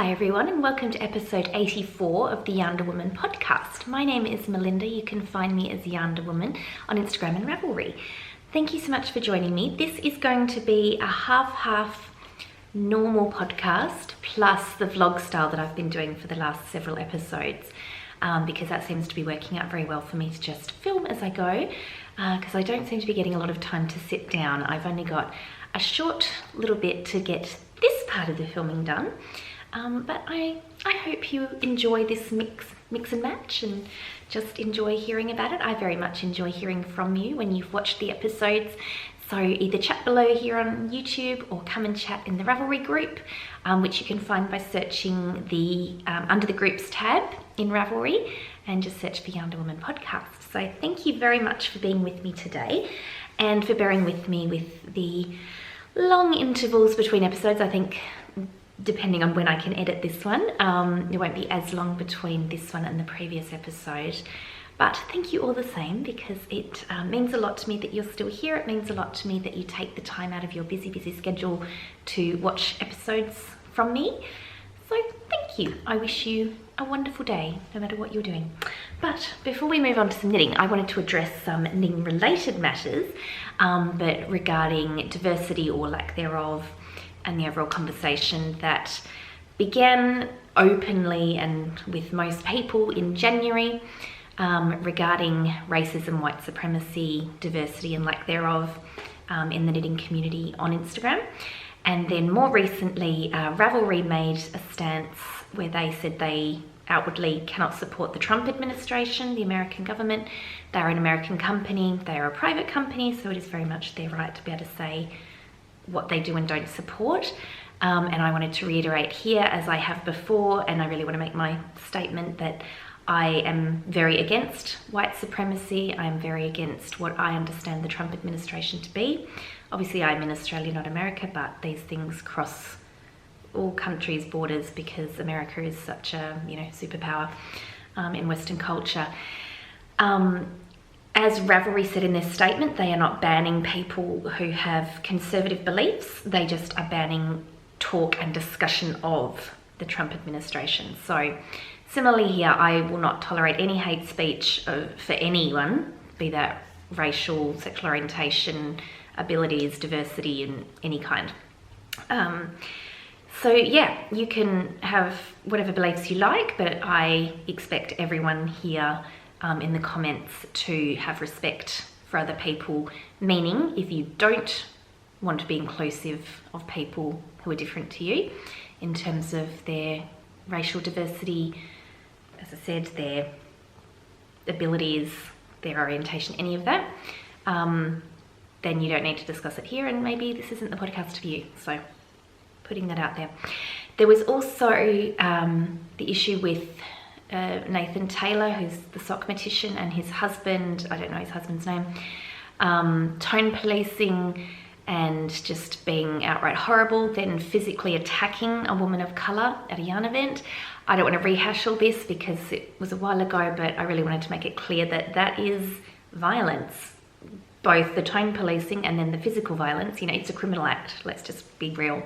Hi everyone, and welcome to episode 84 of the YarnderWoman Podcast. My name is Melinda. You can find me as YarnderWoman on Instagram and Ravelry. Thank you so much for joining me. This is going to be a half normal podcast plus the vlog style that I've been doing for the last several episodes, because that seems to be working out very well for me to just film as I go, because I don't seem to be getting a lot of time to sit down. I've only got a short little bit to get this part of the filming done. But I hope you enjoy this mix and match and just enjoy hearing about it. I very much enjoy hearing from you when you've watched the episodes. So either chat below here on YouTube or come and chat in the Ravelry group, which you can find by searching the under the groups tab in Ravelry and just search for YarnderWoman Podcast. So thank you very much for being with me today and for bearing with me with the long intervals between episodes. I think depending on when I can edit this one, it won't be as long between this one and the previous episode. But thank you all the same, because it means a lot to me that you're still here. It means a lot to me that you take the time out of your busy schedule to watch episodes from me. So thank you. I wish you a wonderful day, no matter what you're doing. But before we move on to some knitting, I wanted to address some knitting related matters, but regarding diversity or lack thereof, and the overall conversation that began openly and with most people in January, regarding racism, white supremacy, diversity and lack thereof in the knitting community on Instagram. And then more recently, Ravelry made a stance where they said they outwardly cannot support the Trump administration, the American government. They're an American company, they are a private company, so it is very much their right to be able to say what they do and don't support. And I wanted to reiterate here, as I have before, and I really want to make my statement that I am very against white supremacy. I am very against what I understand the Trump administration to be. Obviously I'm in Australia, not America, but these things cross all countries' borders because America is such a, superpower in Western culture. As Ravelry said in their statement, they are not banning people who have conservative beliefs. They just are banning talk and discussion of the Trump administration. So similarly here, I will not tolerate any hate speech for anyone, be that racial, sexual orientation, abilities, diversity in any kind. So yeah, you can have whatever beliefs you like, but I expect everyone here in the comments to have respect for other people, meaning if you don't want to be inclusive of people who are different to you in terms of their racial diversity, as I said, their abilities, their orientation, any of that, then you don't need to discuss it here, and maybe this isn't the podcast for you. So putting that out there. There was also the issue with Nathan Taylor, who's the sock mortician, and his husband, I don't know his husband's name, tone policing and just being outright horrible, then physically attacking a woman of colour at a yarn event. I don't want to rehash all this because it was a while ago, but I really wanted to make it clear that that is violence, both the tone policing and then the physical violence. It's a criminal act, let's just be real.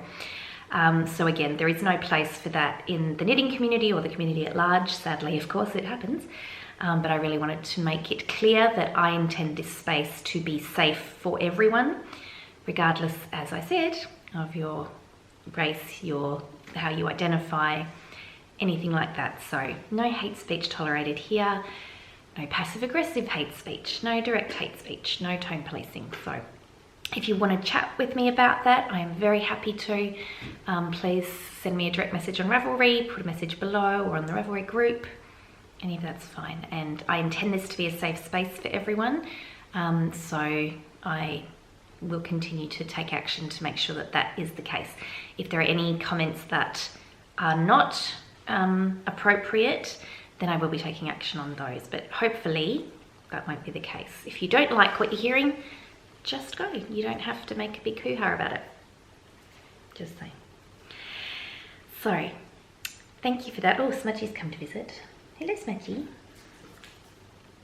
So again, there is no place for that in the knitting community or the community at large. Sadly, of course, it happens. But I really wanted to make it clear that I intend this space to be safe for everyone, regardless, as I said, of your race, how you identify, anything like that. So no hate speech tolerated here, no passive-aggressive hate speech, no direct hate speech, no tone policing. So if you want to chat with me about that, I am very happy to. Please send me a direct message on Ravelry, put a message below or on the Ravelry group. Any of that's fine. And I intend this to be a safe space for everyone. So I will continue to take action to make sure that that is the case. If there are any comments that are not appropriate, then I will be taking action on those. But hopefully that won't be the case. If you don't like what you're hearing, just go. You don't have to make a big hoo-ha about it. Just saying. So, thank you for that. Oh, Smudgy's come to visit. Hello, Smudgy.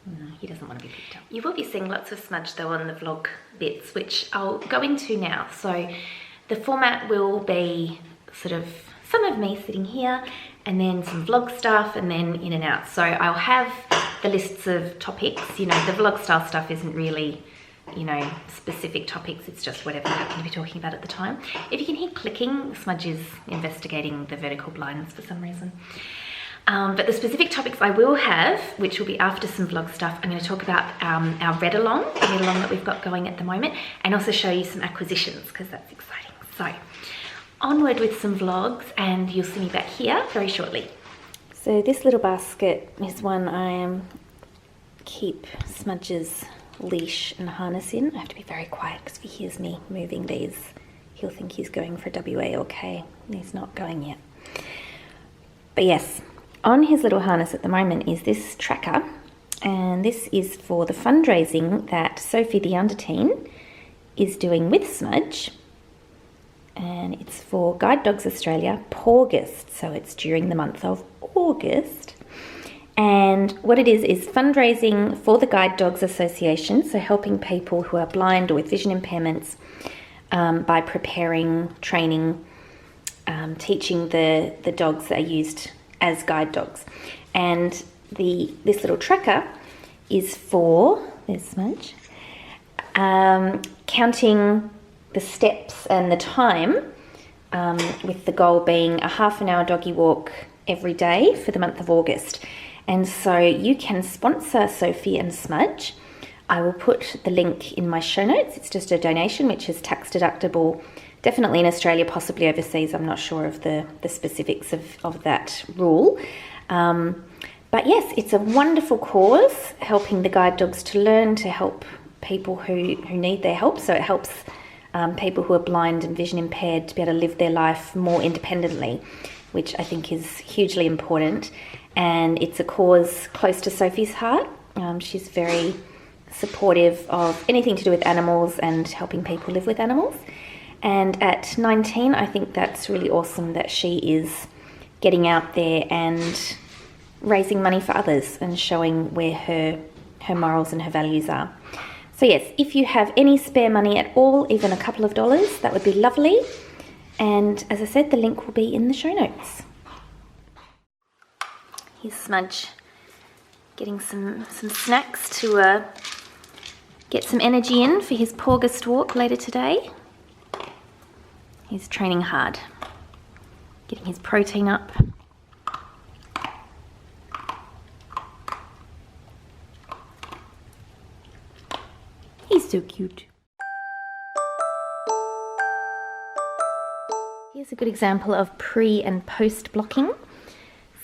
No, he doesn't want to be picked up. You will be seeing lots of Smudge though on the vlog bits, which I'll go into now. So the format will be sort of some of me sitting here, and then some vlog stuff, and then in and out. So I'll have the lists of topics. You know, the vlog style stuff isn't really, you know, specific topics. It's just whatever I happen to be talking about at the time. If you can hear clicking, Smudge is investigating the vertical blinds for some reason. But the specific topics I will have, which will be after some vlog stuff, I'm going to talk about our read-along, the read-along that we've got going at the moment, and also show you some acquisitions, because that's exciting. So onward with some vlogs, and you'll see me back here very shortly. So this little basket is one I keep Smudge's leash and harness in. I have to be very quiet because if he hears me moving these, he'll think he's going for WA or K. He's not going yet. But yes, on his little harness at the moment is this tracker, and this is for the fundraising that Sophie the Underteen is doing with Smudge, and it's for Guide Dogs Australia Pawgust, so it's during the month of August. And what it is fundraising for the Guide Dogs Association, so helping people who are blind or with vision impairments by preparing, training, teaching the dogs that are used as guide dogs. And this little tracker is for, there's Smudge, counting the steps and the time, with the goal being a half an hour doggy walk every day for the month of August. And so you can sponsor Sophie and Smudge. I will put the link in my show notes. It's just a donation, which is tax deductible, definitely in Australia, possibly overseas. I'm not sure of the specifics of that rule. But yes, it's a wonderful cause, helping the guide dogs to learn, to help people who need their help. So it helps people who are blind and vision impaired to be able to live their life more independently, which I think is hugely important. And it's a cause close to Sophie's heart. She's very supportive of anything to do with animals and helping people live with animals. And at 19, I think that's really awesome that she is getting out there and raising money for others and showing where her morals and her values are. So yes, if you have any spare money at all, even a couple of dollars, that would be lovely. And as I said, the link will be in the show notes. Here's Smudge getting some snacks to get some energy in for his Pawgust walk later today. He's training hard, getting his protein up. He's so cute. Here's a good example of pre and post blocking.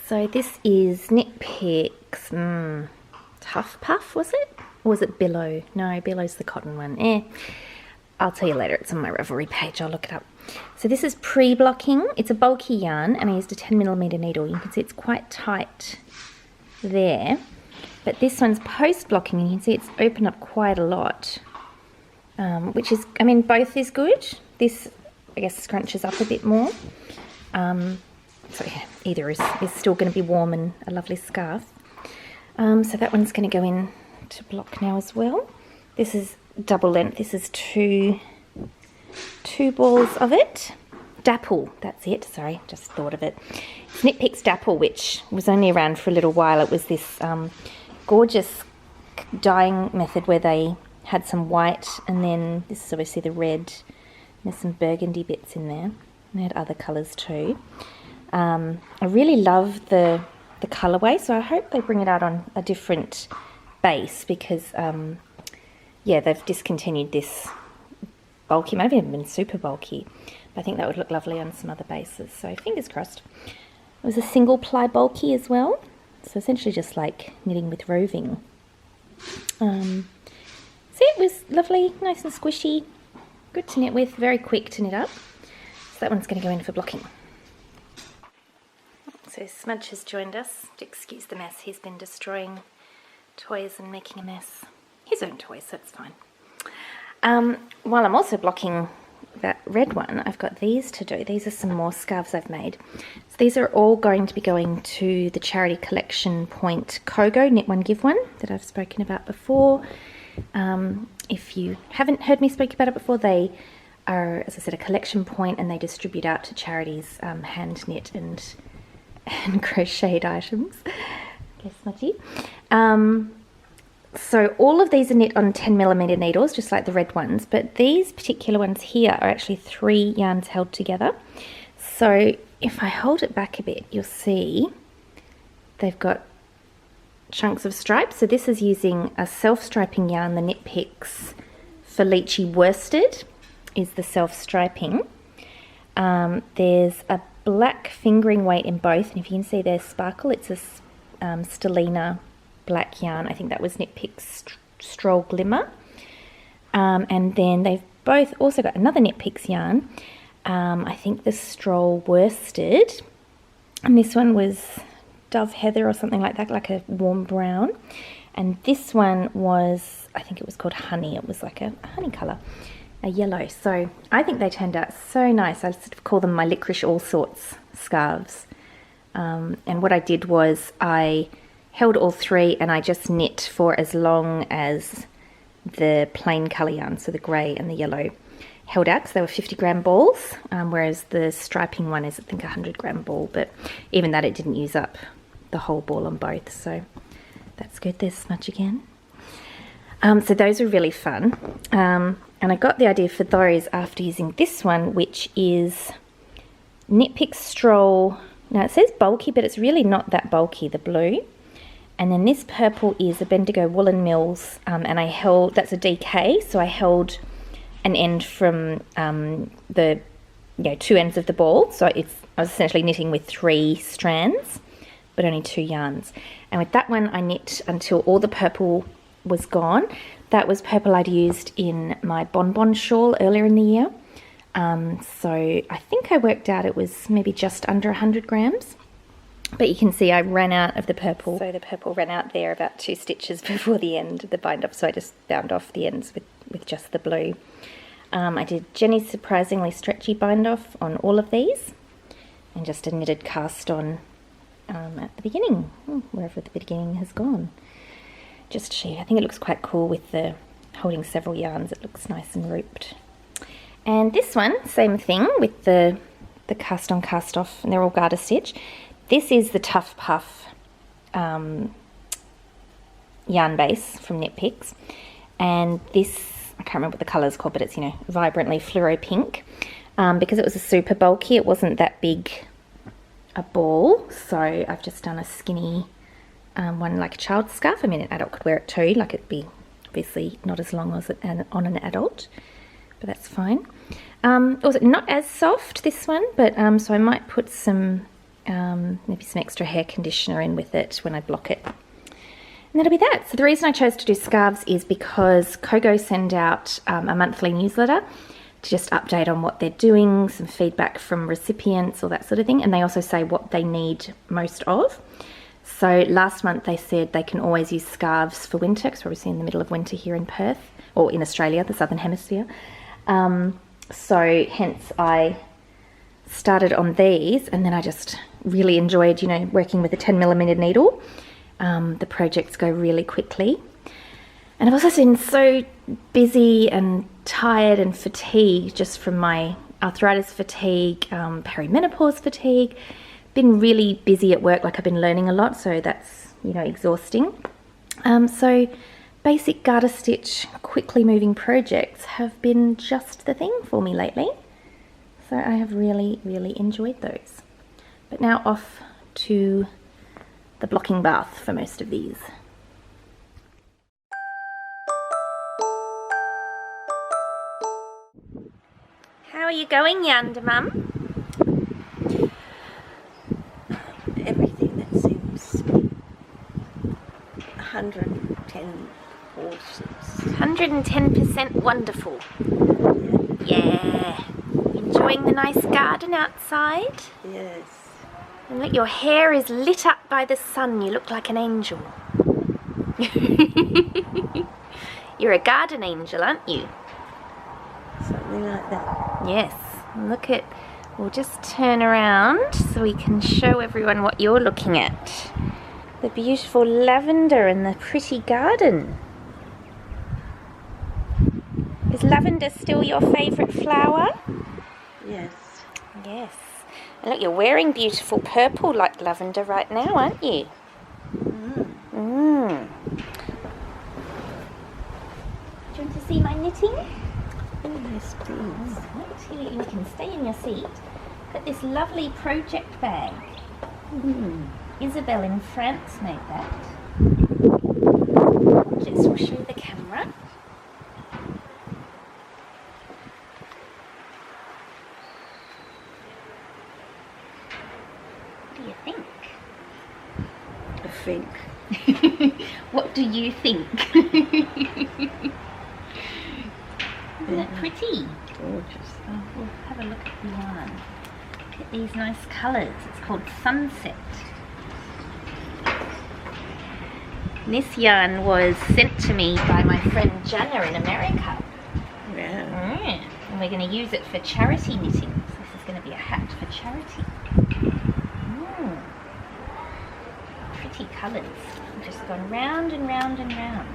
So this is Nitpick's Tough Puff, was it? Or was it Billow? No, Billow's the cotton one. I'll tell you later, it's on my Ravelry page, I'll look it up. So this is pre-blocking. It's a bulky yarn, and I used a 10mm needle. You can see it's quite tight there. But this one's post-blocking, and you can see it's opened up quite a lot, which is, I mean, both is good. This, I guess, scrunches up a bit more. So yeah, either is still going to be warm and a lovely scarf. So that one's going to go in to block now as well. This is double length. This is two balls of it. Dapple, that's it. Sorry, just thought of it. It's Nitpick's Dapple, which was only around for a little while. It was this gorgeous dyeing method where they had some white, and then this is obviously the red. There's some burgundy bits in there. And they had other colours too. I really love the colourway, so I hope they bring it out on a different base, because yeah, they've discontinued this bulky. It might have even been super bulky, but I think that would look lovely on some other bases, so fingers crossed. It was a single ply bulky as well, so essentially just like knitting with roving. So it was lovely, nice and squishy, good to knit with, very quick to knit up. So that one's going to go in for blocking. So Smudge has joined us. Excuse the mess, he's been destroying toys and making a mess. His own toys, so it's fine. While I'm also blocking that red one, I've got these to do. These are some more scarves I've made. So these are all going to be going to the charity collection point Kogo, Knit One Give One, that I've spoken about before. If you haven't heard me speak about it before, they are, as I said, a collection point, and they distribute out to charities hand knit and crocheted items. Okay, Smudgy. So all of these are knit on 10mm needles, just like the red ones, but these particular ones here are actually 3 yarns held together. So if I hold it back a bit, you'll see they've got chunks of stripes. So this is using a self-striping yarn, the Knit Picks Felici Worsted is the self-striping. There's a black fingering weight in both, and if you can see there's sparkle, it's a Stellina black yarn. I think that was Knit Picks Stroll Glimmer. And then they've both also got another Knit Picks yarn. I think the Stroll Worsted, and this one was Dove Heather or something like that, like a warm brown. And this one was, I think it was called Honey. It was like a honey colour, a yellow. So I think they turned out so nice. I sort of call them my licorice all sorts scarves. And what I did was I held all 3 and I just knit for as long as the plain colour yarn, so the grey and the yellow, held out, because they were 50-gram balls, whereas the striping one is, I think, a 100-gram ball, but even that, it didn't use up the whole ball on both, so that's good. There's Smudge again. So those were really fun, and I got the idea for those after using this one, which is Knit Picks Stroll. Now it says bulky, but it's really not that bulky, the blue. And then this purple is a Bendigo Woolen Mills, and I held, that's a DK, so I held an end from the 2 ends of the ball. So I was essentially knitting with 3 strands, but only 2 yarns. And with that one, I knit until all the purple was gone. That was purple I'd used in my Bonbon shawl earlier in the year. So I think I worked out it was maybe just under 100 grams. But you can see I ran out of the purple. So the purple ran out there about 2 stitches before the end of the bind off. So I just bound off the ends with just the blue. I did Jenny's Surprisingly Stretchy bind off on all of these. And just a knitted cast on at the beginning, wherever the beginning has gone. Just to show you, I think it looks quite cool with the holding several yarns. It looks nice and rooped. And this one, same thing with the cast on, cast off, and they're all garter stitch. This is the Tough Puff yarn base from Knit Picks, and this, I can't remember what the colour is called, but it's, vibrantly fluoro pink. Because it was a super bulky, it wasn't that big a ball, so I've just done a skinny one, like a child's scarf. I mean, an adult could wear it too, like it'd be obviously not as long as on an adult, but that's fine. Also not as soft, this one, but so I might put some maybe some extra hair conditioner in with it when I block it. And that'll be that. So the reason I chose to do scarves is because Kogo send out a monthly newsletter to just update on what they're doing, some feedback from recipients, all that sort of thing. And they also say what they need most of. So last month they said they can always use scarves for winter, because we're obviously in the middle of winter here in Perth, or in Australia, the Southern Hemisphere. So hence I started on these, and then I just really enjoyed, working with a 10mm needle. The projects go really quickly. And I've also been so busy and tired and fatigued just from my arthritis fatigue, perimenopause fatigue. Been really busy at work, like I've been learning a lot, so that's, exhausting. So basic garter stitch, quickly moving projects have been just the thing for me lately. So I have really, really enjoyed those. But now off to the blocking bath for most of these. How are you going, YarnderMum? Everything that seems 110 horses. 110% wonderful. Yeah. Enjoying the nice garden outside? Yes. And look, your hair is lit up by the sun. You look like an angel. You're a garden angel, aren't you? Something like that. Yes. Look at, we'll just turn around so we can show everyone what you're looking at. The beautiful lavender and the pretty garden. Is lavender still your favourite flower? Yes. Yes. And look, you're wearing beautiful purple like lavender right now, aren't you? Mm. Do you want to see my knitting? Oh, yes, please. Right, here you can stay in your seat. Got this lovely project bag. Isabel in France made that. Just will show the camera. What do you think? I think. What do you think? Isn't it pretty? Gorgeous. Oh, we'll have a look at the yarn. Look at these nice colours. It's called Sunset. This yarn was sent to me by my friend Jana in America. Yeah. And we're going to use it for charity knitting. So this is going to be a hat for charity. Pretty colours. Just gone round and round and round.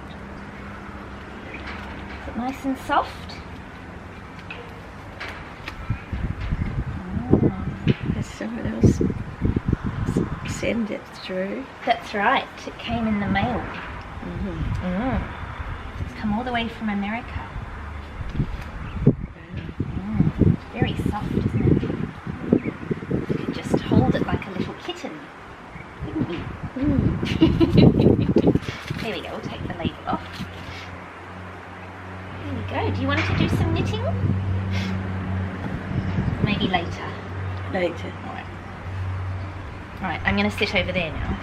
Is it nice and soft? Has someone else send it through? That's right. It came in the mail. It's come all the way from America. Very soft, isn't it? You could just hold it like a little kitten, couldn't you? There we go. We'll take the label off. There we go. Do you want to do some knitting? Maybe later. Later. Alright, I'm going to sit over there now.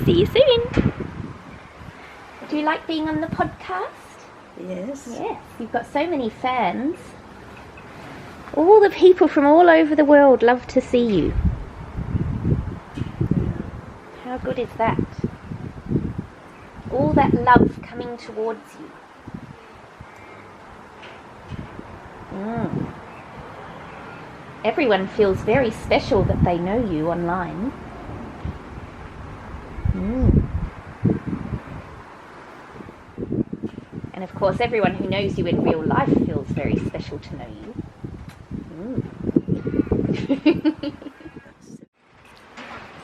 See you soon. Do you like being on the podcast? Yes. Yes, you've got so many fans. All the people from all over the world love to see you. How good is that? All that love coming towards you. Everyone feels very special that they know you online. And of course, everyone who knows you in real life feels very special to know you.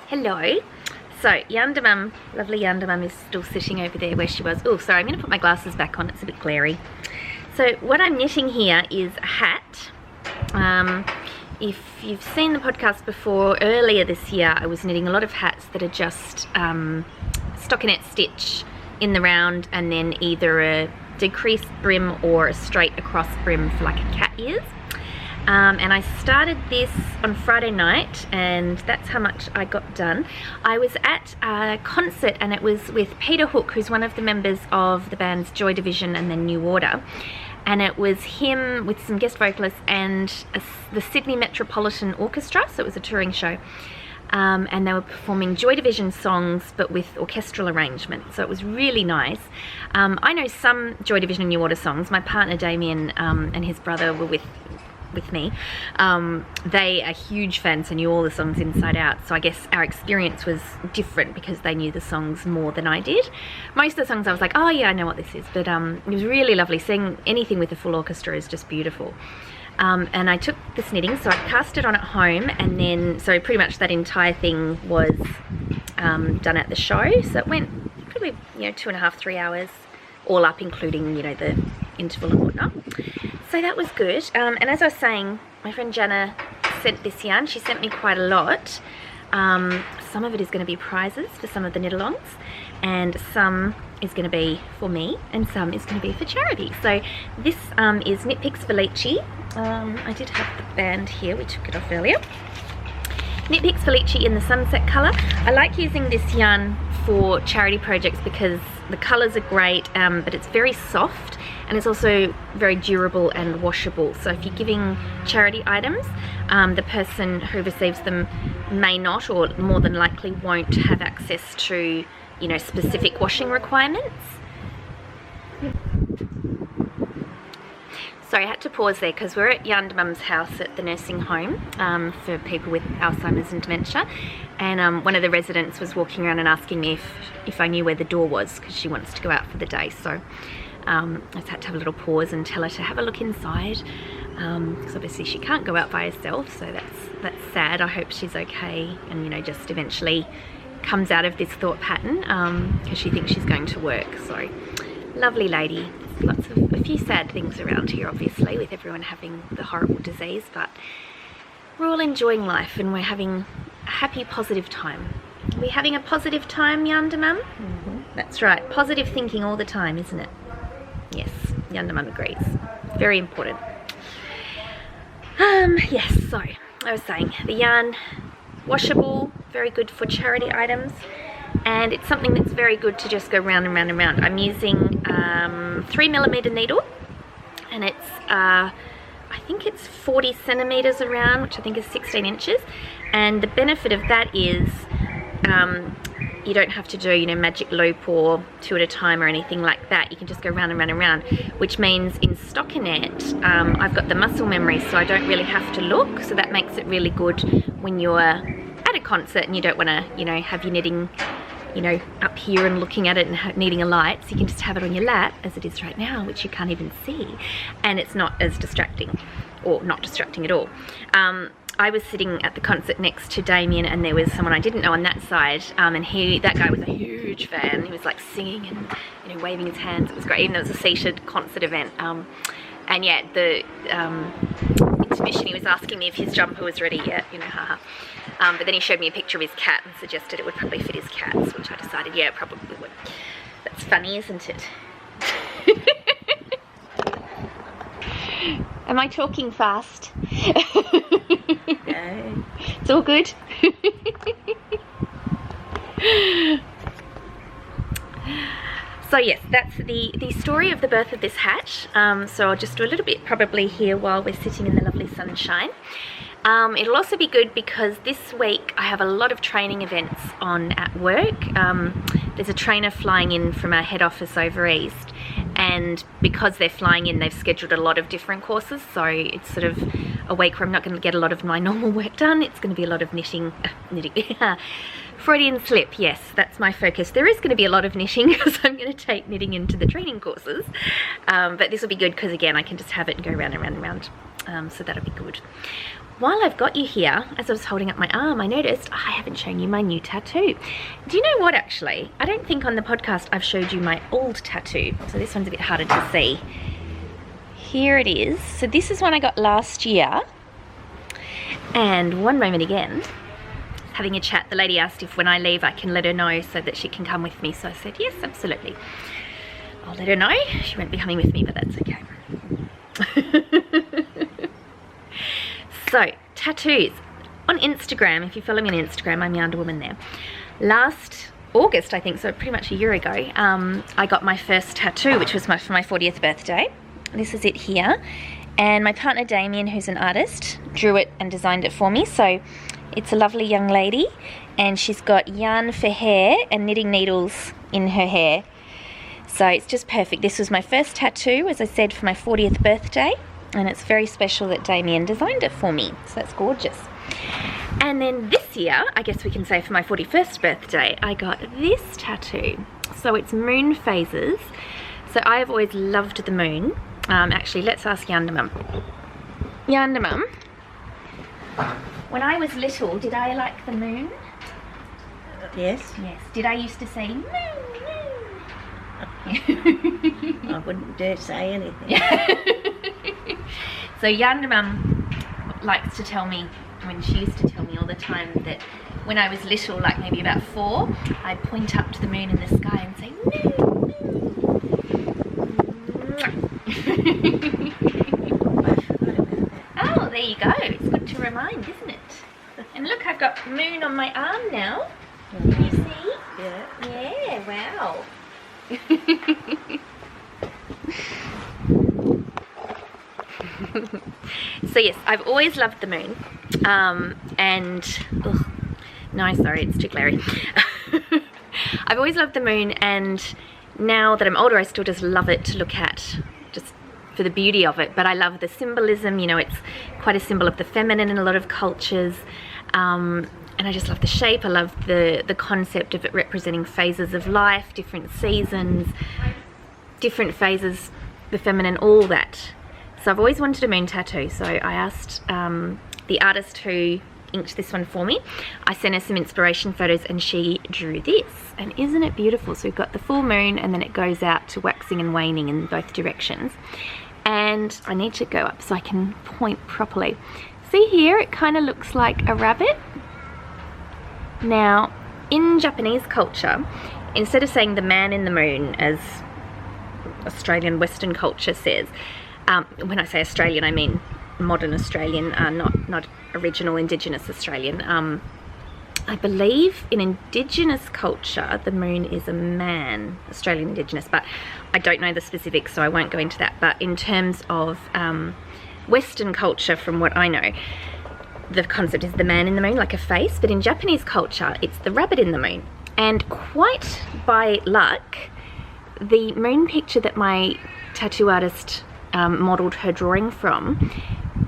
Hello. So, YarnderMum, lovely YarnderMum is still sitting over there where she was. Oh, sorry, I'm going to put my glasses back on. It's a bit glary. So, what I'm knitting here is a hat. If you've seen the podcast before, earlier this year I was knitting a lot of hats that are just stockinette stitch in the round and then either a decreased brim or a straight across brim for like a cat ears. And I started this on Friday night and that's how much I got done. I was at a concert and it was with Peter Hook, who's one of the members of the bands Joy Division and then New Order. And it was him with some guest vocalists and the Sydney Metropolitan Orchestra, so it was a touring show. And they were performing Joy Division songs but with orchestral arrangement, so it was really nice. I know some Joy Division and New Order songs. My partner Damien and his brother were with me. They are huge fans and knew all the songs inside out, so I guess our experience was different because they knew the songs more than I did. Most of the songs I was like, oh yeah, I know what this is, but it was really lovely. Seeing anything with a full orchestra is just beautiful. And I took this knitting, so I cast it on at home, and then so pretty much that entire thing was done at the show, so it went probably 2.5-3 hours all up, including the interval and whatnot. So that was good. And as I was saying, my friend Jana sent this yarn. She sent me quite a lot. Some of it is going to be prizes for some of the knit-alongs, and some is going to be for me, and some is going to be for charity. So this is Knit Picks Felici. I did have the band here. We took it off earlier. Knit Picks Felici in the sunset colour. I like using this yarn for charity projects because the colours are great, but it's very soft and it's also very durable and washable. So if you're giving charity items, the person who receives them may not, or more than likely won't, have access to specific washing requirements. Sorry, I had to pause there because we're at YarnderMum's house at the nursing home for people with Alzheimer's and dementia, and one of the residents was walking around and asking me if I knew where the door was because she wants to go out for the day. So I just had to have a little pause and tell her to have a look inside, because obviously she can't go out by herself, so that's sad. I hope she's okay and, you know, just eventually comes out of this thought pattern, because she thinks she's going to work. So lovely lady. A few sad things around here, obviously, with everyone having the horrible disease, but we're all enjoying life and we're having a happy, positive time. Are we having a positive time, YarnderMum? That's right, positive thinking all the time, isn't it? Yes, YarnderMum agrees. Very important. Yes, so I was saying the yarn, washable, very good for charity items, and it's something that's very good to just go round and round and round. I'm using 3mm needle, and it's I think it's 40 centimeters around, which I think is 16 inches, and the benefit of that is you don't have to do, you know, magic loop or 2 at a time or anything like that. You can just go round and round and round, which means in stockinette I've got the muscle memory, so I don't really have to look, so that makes it really good when you're at a concert and you don't want to, you know, have your knitting, you know, up here and looking at it and needing a light, so you can just have it on your lap as it is right now, which you can't even see, and it's not as distracting, or not distracting at all. I was sitting at the concert next to Damien, and there was someone I didn't know on that side, and that guy was a huge fan. He was like singing and, you know, waving his hands. It was great, even though it was a seated concert event. And yeah, the intermission, he was asking me if his jumper was ready yet, you know, haha. But then he showed me a picture of his cat and suggested it would probably fit his cats, which I decided, yeah, it probably would. That's funny, isn't it? Am I talking fast? No. It's all good. So yes, that's the story of the birth of this hat. So I'll just do a little bit probably here while we're sitting in the lovely sunshine. It'll also be good because this week I have a lot of training events on at work. There's a trainer flying in from our head office over east, and because they're flying in, they've scheduled a lot of different courses, so it's sort of a week where I'm not going to get a lot of my normal work done. It's going to be a lot of knitting. Freudian slip, yes, that's my focus. There is going to be a lot of knitting because I'm going to take knitting into the training courses, but this will be good because, again, I can just have it and go round and round and round, so that'll be good. While I've got you here, as I was holding up my arm, I noticed I haven't shown you my new tattoo. Do you know what, actually? I don't think on the podcast I've showed you my old tattoo, so this one's a bit harder to see. Here it is. So this is one I got last year, and one moment again, having a chat, the lady asked if when I leave I can let her know so that she can come with me, so I said yes, absolutely. I'll let her know. She won't be coming with me, but that's okay. So, tattoos. On Instagram, if you follow me on Instagram, I'm YarnderWoman there. Last August, I think, so pretty much a year ago, I got my first tattoo, which was for my 40th birthday. This is it here. And my partner Damien, who's an artist, drew it and designed it for me. So it's a lovely young lady, and she's got yarn for hair and knitting needles in her hair. So it's just perfect. This was my first tattoo, as I said, for my 40th birthday. And it's very special that Damien designed it for me, so that's gorgeous. And then this year, I guess we can say for my 41st birthday, I got this tattoo. So it's moon phases. So I have always loved the moon. Actually, let's ask YarnderMum. YarnderMum, when I was little, did I like the moon? Yes. Yes. Did I used to say moon, moon? I wouldn't dare say anything. So YarnderMum likes to tell me, when she used to tell me all the time, that when I was little, like maybe about 4, I'd point up to the moon in the sky and say, oh, there you go. It's good to remind, isn't it? And look, I've got moon on my arm now. Can you see? Yeah. Yeah, wow. So yes, I've always loved the moon, and no, sorry, it's too glary. I've always loved the moon, and now that I'm older, I still just love it to look at. Just for the beauty of it, but I love the symbolism. You know, it's quite a symbol of the feminine in a lot of cultures. And I just love the shape. I love the concept of it representing phases of life, different seasons, different phases, the feminine, all that. So I've always wanted a moon tattoo. So I asked the artist who inked this one for me. I sent her some inspiration photos and she drew this. And isn't it beautiful? So we've got the full moon and then it goes out to waxing and waning in both directions. And I need to go up so I can point properly. See here, it kind of looks like a rabbit. Now, in Japanese culture, instead of saying the man in the moon, as Australian Western culture says, when I say Australian, I mean modern Australian, not original Indigenous Australian. I believe in Indigenous culture, the moon is a man, Australian Indigenous, but I don't know the specifics, so I won't go into that. But in terms of Western culture, from what I know, the concept is the man in the moon, like a face, but in Japanese culture, it's the rabbit in the moon. And quite by luck, the moon picture that my tattoo artist modelled her drawing from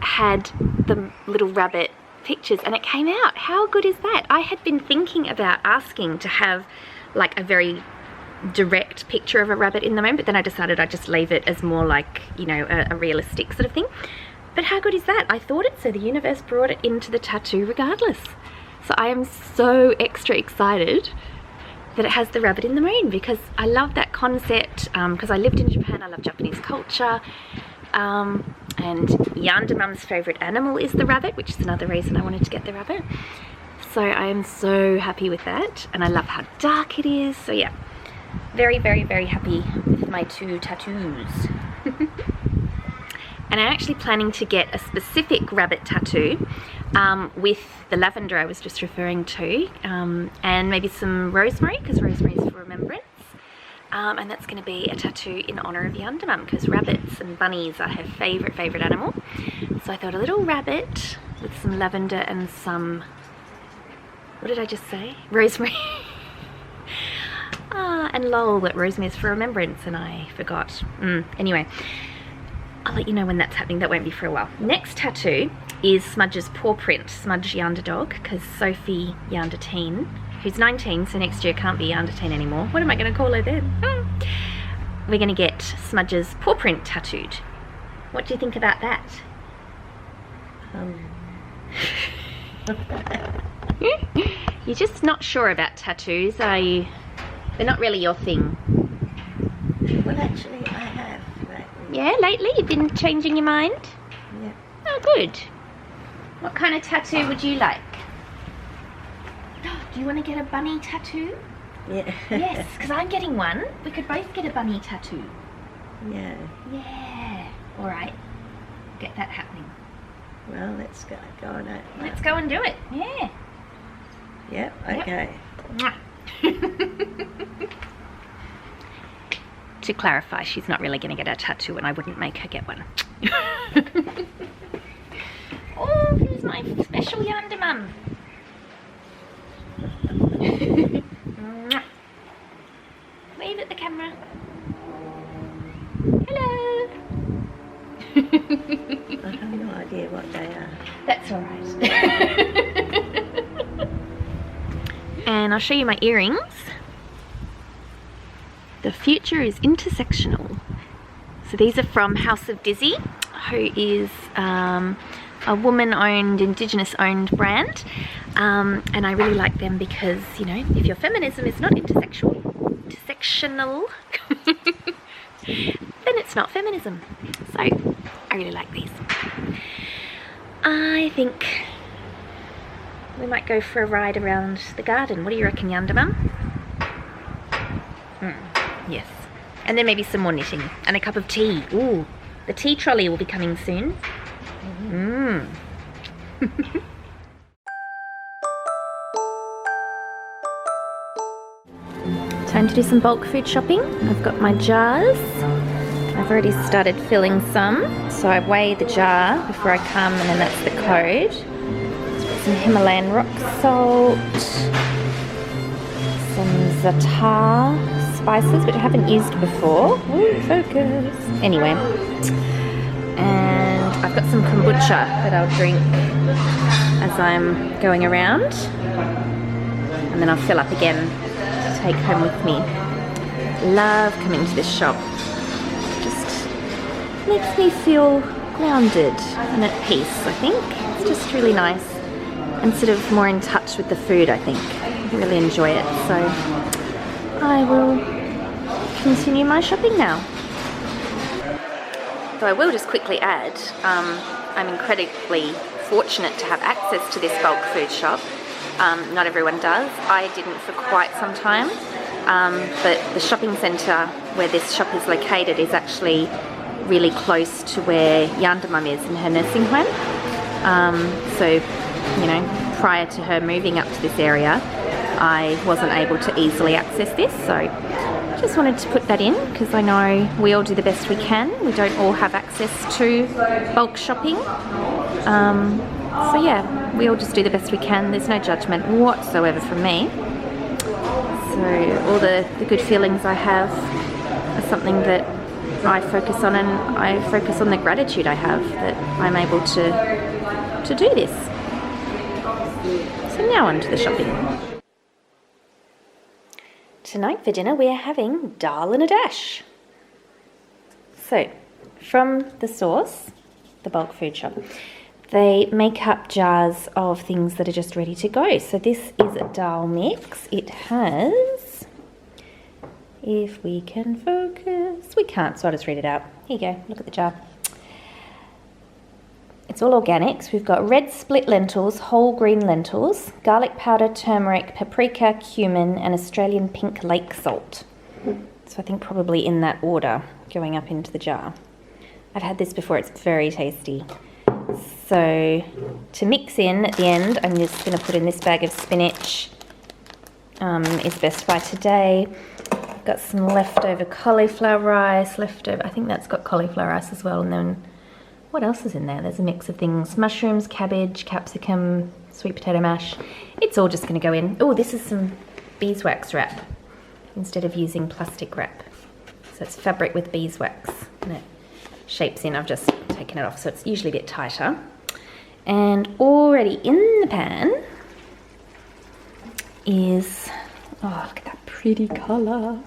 had the little rabbit pictures, and it came out. How good is that? I had been thinking about asking to have like a very direct picture of a rabbit in the moon, but then I decided I'd just leave it as more like, you know, a realistic sort of thing. But how good is that? I thought it, so the universe brought it into the tattoo regardless. So I am so extra excited that it has the rabbit in the moon, because I love that concept, because I lived in Japan, I love Japanese culture, and YarnderMum's favourite animal is the rabbit, which is another reason I wanted to get the rabbit. So I am so happy with that, and I love how dark it is. So yeah, very, very, very happy with my two tattoos. And I'm actually planning to get a specific rabbit tattoo with the lavender I was just referring to, and maybe some rosemary, because rosemary is for remembrance. And that's going to be a tattoo in honour of YarnderMum, because rabbits and bunnies are her favourite animal. So I thought a little rabbit with some lavender and some, what did I just say? Rosemary. And lol, that rosemary is for remembrance, and I forgot. Anyway, I'll let you know when that's happening. That won't be for a while. Next tattoo is Smudge's paw print. Smudge Yarnder dog, because Sophie Yarnder teen, who's 19, so next year can't be Yarnder teen anymore. What am I going to call her then? We're going to get Smudge's paw print tattooed. What do you think about that? You're just not sure about tattoos, are you? They're not really your thing. Well, actually, I have lately. Yeah, lately? You've been changing your mind? Yeah. Oh, good. What kind of tattoo would you like? Do you want to get a bunny tattoo? Yeah. Yes, because I'm getting one. We could both get a bunny tattoo. Yeah. Yeah. All right. Get that happening. Well, let's go on it. Let's go and do it. Yeah. Yep, okay. Mwah. To clarify, she's not really going to get a tattoo, and I wouldn't make her get one. Oh, who's my special YarnderMum? Wave at the camera. Hello. I have no idea what they are. That's all right. And I'll show you my earrings. The future is intersectional. So these are from House of Dizzy, who is a woman-owned, Indigenous-owned brand. And I really like them because, you know, if your feminism is not intersectional, then it's not feminism. So I really like these. I think we might go for a ride around the garden. What do you reckon, YarnderMum? Yes. And then maybe some more knitting and a cup of tea. Ooh, the tea trolley will be coming soon. Time to do some bulk food shopping. I've got my jars. I've already started filling some. So I weigh the jar before I come, and then that's the code. Some Himalayan rock salt, some za'atar spices, which I haven't used before. Ooh, focus. Anyway, and I've got some kombucha that I'll drink as I'm going around, and then I'll fill up again to take home with me. Love coming to this shop. Just makes me feel grounded and at peace, I think. It's just really nice and sort of more in touch with the food, I think. I really enjoy it, so I will continue my shopping now. So I will just quickly add, I'm incredibly fortunate to have access to this bulk food shop. Not everyone does. I didn't for quite some time, but the shopping centre where this shop is located is actually really close to where YarnderMum is in her nursing home. So, you know, prior to her moving up to this area, I wasn't able to easily access this, so just wanted to put that in because I know we all do the best we can. We don't all have access to bulk shopping. So yeah, we all just do the best we can. There's no judgment whatsoever from me. So all the good feelings I have are something that I focus on, and I focus on the gratitude I have that I'm able to do this. So now on to the shopping. Tonight for dinner we are having dal and a dash. So from the source, the bulk food shop, they make up jars of things that are just ready to go. So this is a dal mix. It has, if we can focus, we can't, so I'll just read it out. Here you go, look at the jar. It's all organics. We've got red split lentils, whole green lentils, garlic powder, turmeric, paprika, cumin, and Australian pink lake salt. So I think probably in that order, going up into the jar. I've had this before, it's very tasty. So to mix in at the end, I'm just going to put in this bag of spinach. It's best by today. I've got some leftover cauliflower rice, I think that's got cauliflower rice as well, and then what else is in there? There's a mix of things. Mushrooms, cabbage, capsicum, sweet potato mash. It's all just going to go in. Oh, this is some beeswax wrap instead of using plastic wrap. So it's fabric with beeswax and it shapes in. I've just taken it off, so it's usually a bit tighter. And already in the pan is, oh, look at that pretty colour.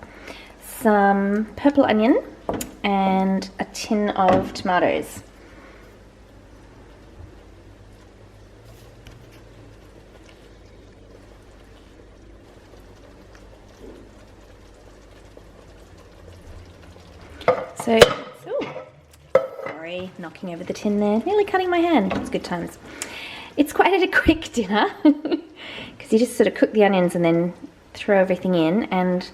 Some purple onion and a tin of tomatoes. So, sorry, knocking over the tin there, nearly cutting my hand. It's good times. It's quite a quick dinner because you just sort of cook the onions and then throw everything in, and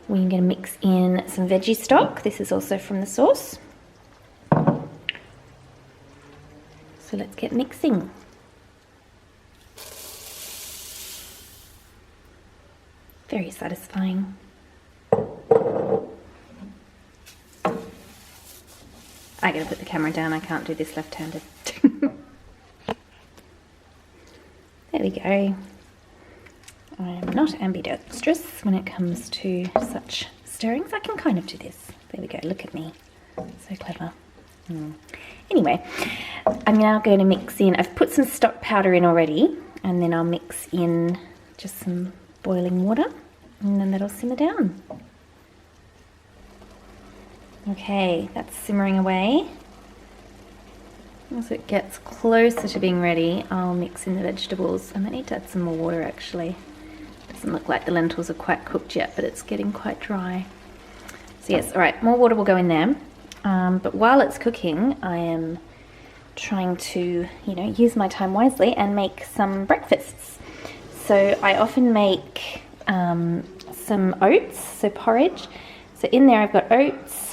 we're going to mix in some veggie stock. This is also from the sauce. So let's get mixing. Very satisfying. I gotta put the camera down, I can't do this left-handed. There we go. I'm not ambidextrous when it comes to such stirrings. I can kind of do this. There we go, look at me. So clever. Anyway, I'm now going to mix in, I've put some stock powder in already, and then I'll mix in just some boiling water, and then that'll simmer down. Okay, that's simmering away. As it gets closer to being ready, I'll mix in the vegetables. I might need to add some more water actually. Doesn't look like the lentils are quite cooked yet, but it's getting quite dry. So yes, all right, more water will go in there. But while it's cooking, I am trying to, use my time wisely and make some breakfasts. So I often make some oats, so porridge. So in there I've got oats,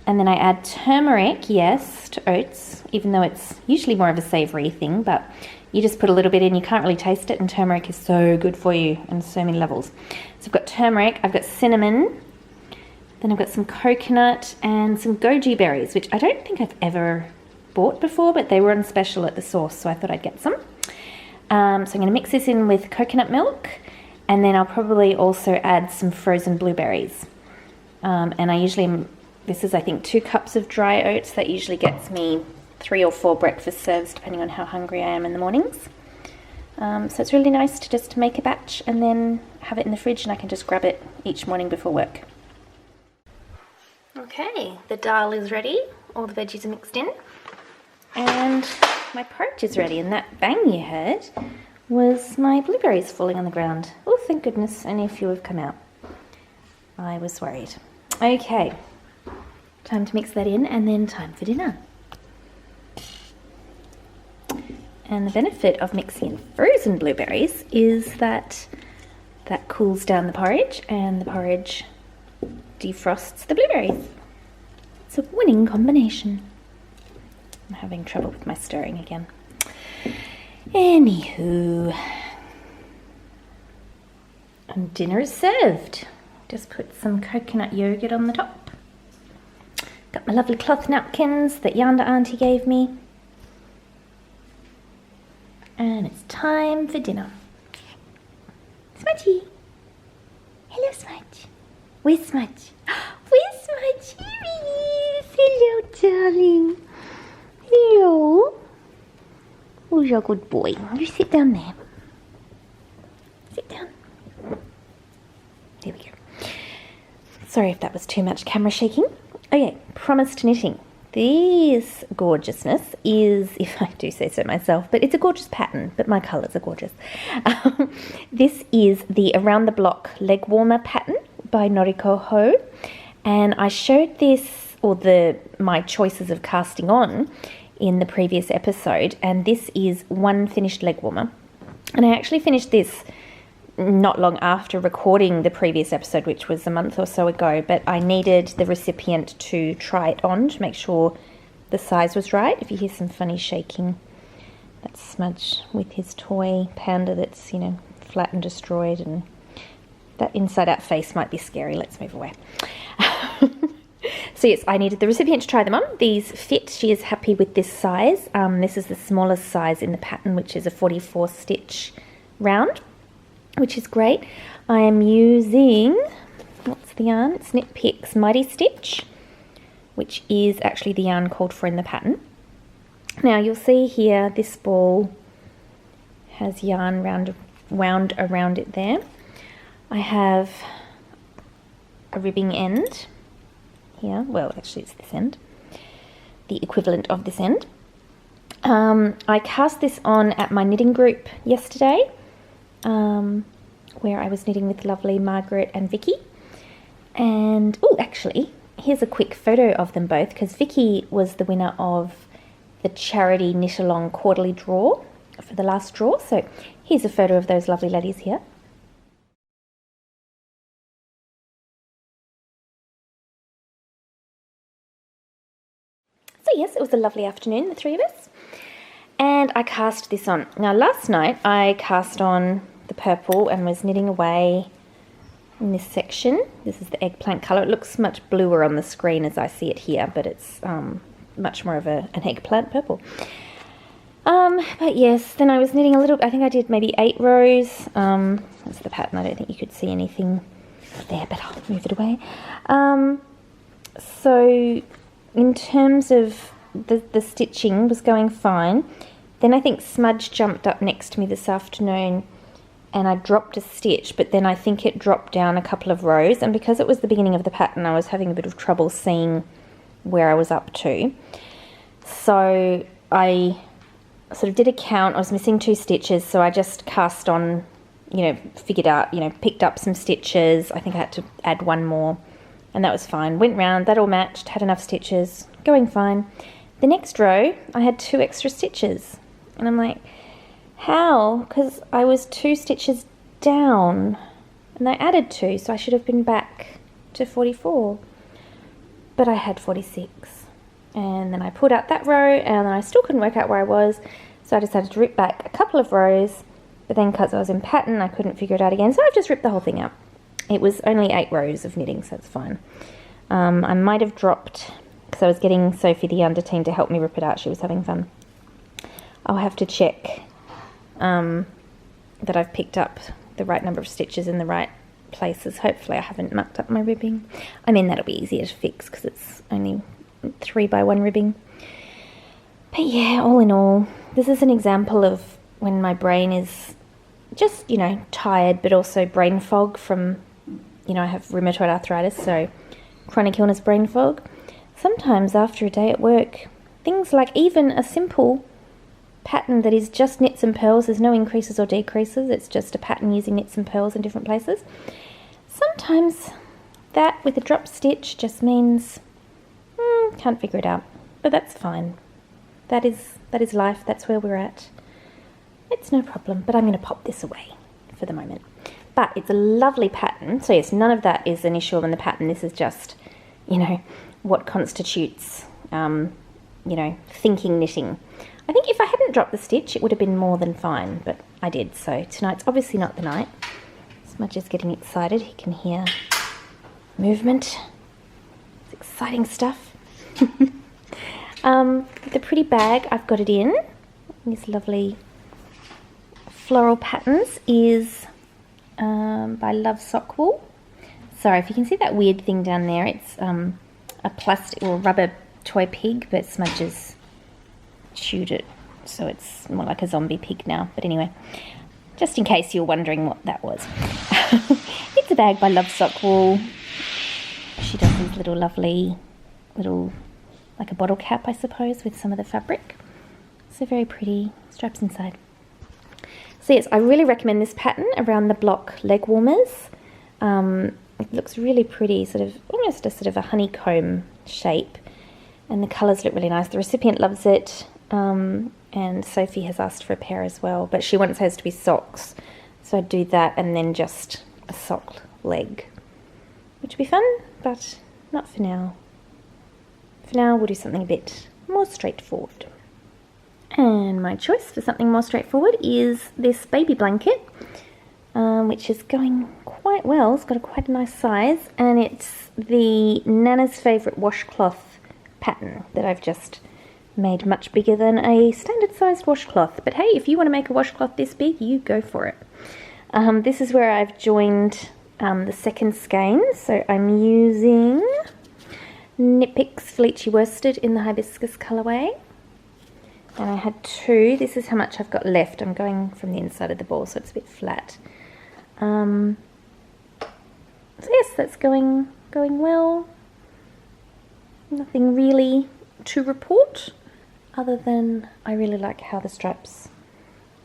and then I add turmeric, yes, to oats, even though it's usually more of a savoury thing, but you just put a little bit in, you can't really taste it, and turmeric is so good for you on so many levels. So I've got turmeric, I've got cinnamon, then I've got some coconut and some goji berries, which I don't think I've ever bought before, but they were on special at the source, so I thought I'd get some. So I'm going to mix this in with coconut milk, And then I'll probably also add some frozen blueberries. And I usually, this is I think 2 cups of dry oats. That usually gets me 3 or 4 breakfast serves depending on how hungry I am in the mornings. So it's really nice to just make a batch and then have it in the fridge, and I can just grab it each morning before work. Okay, the dal is ready. All the veggies are mixed in. And my porridge is ready, and that bang you heard was my blueberries falling on the ground. Oh, thank goodness, only a few have come out. I was worried. Okay, time to mix that in, and then time for dinner. And the benefit of mixing in frozen blueberries is that cools down the porridge, and the porridge defrosts the blueberries. It's a winning combination. I'm having trouble with my stirring again. Anywho, and dinner is served. Just put some coconut yogurt on the top. Got my lovely cloth napkins that Yarnder Auntie gave me. And it's time for dinner. Smudgy. Hello, Smudge. Where's Smudge? Where's Smudge? Here he is. Hello, darling. Hello. Who's your good boy? You sit down there. Sit down. There we go. Sorry if that was too much camera shaking. Okay, promised knitting. This gorgeousness is, if I do say so myself, but it's a gorgeous pattern, but my colours are gorgeous. This is the Around the Block leg warmer pattern by Noriko Ho, and I showed this, or my choices of casting on, in the previous episode, and this is one finished leg warmer. And I actually finished this not long after recording the previous episode, which was a month or so ago, but I needed the recipient to try it on to make sure the size was right. If you hear some funny shaking, that's Smudge with his toy panda that's, flat and destroyed, and that inside out face might be scary. Let's move away. So yes, I needed the recipient to try them on. These fit. She is happy with this size. This is the smallest size in the pattern, which is a 44 stitch round, which is great. I am using, what's the yarn? It's Knit Picks Mighty Stitch, which is actually the yarn called for in the pattern. Now you'll see here this ball has yarn wound around it there. I have a ribbing end here. Well, actually it's this end, the equivalent of this end. I cast this on at my knitting group yesterday, where I was knitting with lovely Margaret and Vicky. And, oh, actually, here's a quick photo of them both, because Vicky was the winner of the charity Knit Along quarterly draw for the last draw. So here's a photo of those lovely ladies here. So yes, it was a lovely afternoon, the three of us. And I cast this on. Now last night I cast on the purple and was knitting away in this section. This is the eggplant colour. It looks much bluer on the screen as I see it here, but it's much more of an eggplant purple. But yes, then I was knitting a little, I think I did maybe 8 rows. That's the pattern. I don't think you could see anything there, but I'll move it away. So in terms of the stitching was going fine. Then I think Smudge jumped up next to me this afternoon and I dropped a stitch, but then I think it dropped down a couple of rows, and because it was the beginning of the pattern I was having a bit of trouble seeing where I was up to. So I sort of did a count. I was missing 2 stitches, so I just cast on, figured out, picked up some stitches. I think I had to add 1 more, and that was fine. Went round, that all matched, had enough stitches, going fine. The next row I had 2 extra stitches, and I'm like, how? Because I was 2 stitches down and I added 2, so I should have been back to 44, but I had 46. And then I pulled out that row and then I still couldn't work out where I was, so I decided to rip back a couple of rows, but then because I was in pattern I couldn't figure it out again, so I've just ripped the whole thing out. It was only 8 rows of knitting, so it's fine. I might have dropped, because I was getting Sophie the under team to help me rip it out. She was having fun. I'll have to check that I've picked up the right number of stitches in the right places. Hopefully I haven't mucked up my ribbing. I mean, that'll be easier to fix because it's only 3x1 ribbing. But yeah, all in all, this is an example of when my brain is just, tired, but also brain fog from, I have rheumatoid arthritis, so chronic illness brain fog. Sometimes after a day at work, things like even a simple pattern that is just knits and purls, there's no increases or decreases, it's just a pattern using knits and purls in different places. Sometimes that with a drop stitch just means, can't figure it out, but that's fine. That is life, that's where we're at. It's no problem, but I'm going to pop this away for the moment. But it's a lovely pattern, so yes, none of that is an issue on the pattern. This is just, what constitutes, thinking knitting. I think if I hadn't dropped the stitch, it would have been more than fine, but I did. So tonight's obviously not the night. Smudge is getting excited. He can hear movement. It's exciting stuff. The pretty bag I've got it in, these lovely floral patterns, is by Love Sock Wool. Sorry if you can see that weird thing down there. It's a plastic or rubber toy pig, but Smudge has chewed it, so it's more like a zombie pig now. But anyway, just in case you're wondering what that was. It's a bag by Love Sock Wool. She does these little lovely like a bottle cap, I suppose, with some of the fabric. So very pretty. Straps inside. So yes, I really recommend this pattern around the block leg warmers. It looks really pretty, almost a honeycomb shape, and the colours look really nice. The recipient loves it, and Sophie has asked for a pair as well, but she wants hers to be socks, so I'd do that and then just a sock leg, which would be fun, but not for now. For now, we'll do something a bit more straightforward. And my choice for something more straightforward is this baby blanket, which is going quite well. It's got quite a nice size, and it's the Nana's Favourite washcloth pattern that I've just made much bigger than a standard sized washcloth. But hey, if you want to make a washcloth this big, you go for it. This is where I've joined the second skein, so I'm using Knit Picks Fleechy Worsted in the hibiscus colourway, and I had 2. This is how much I've got left. I'm going from the inside of the ball, so it's a bit flat. So yes, that's going well. Nothing really to report, other than I really like how the stripes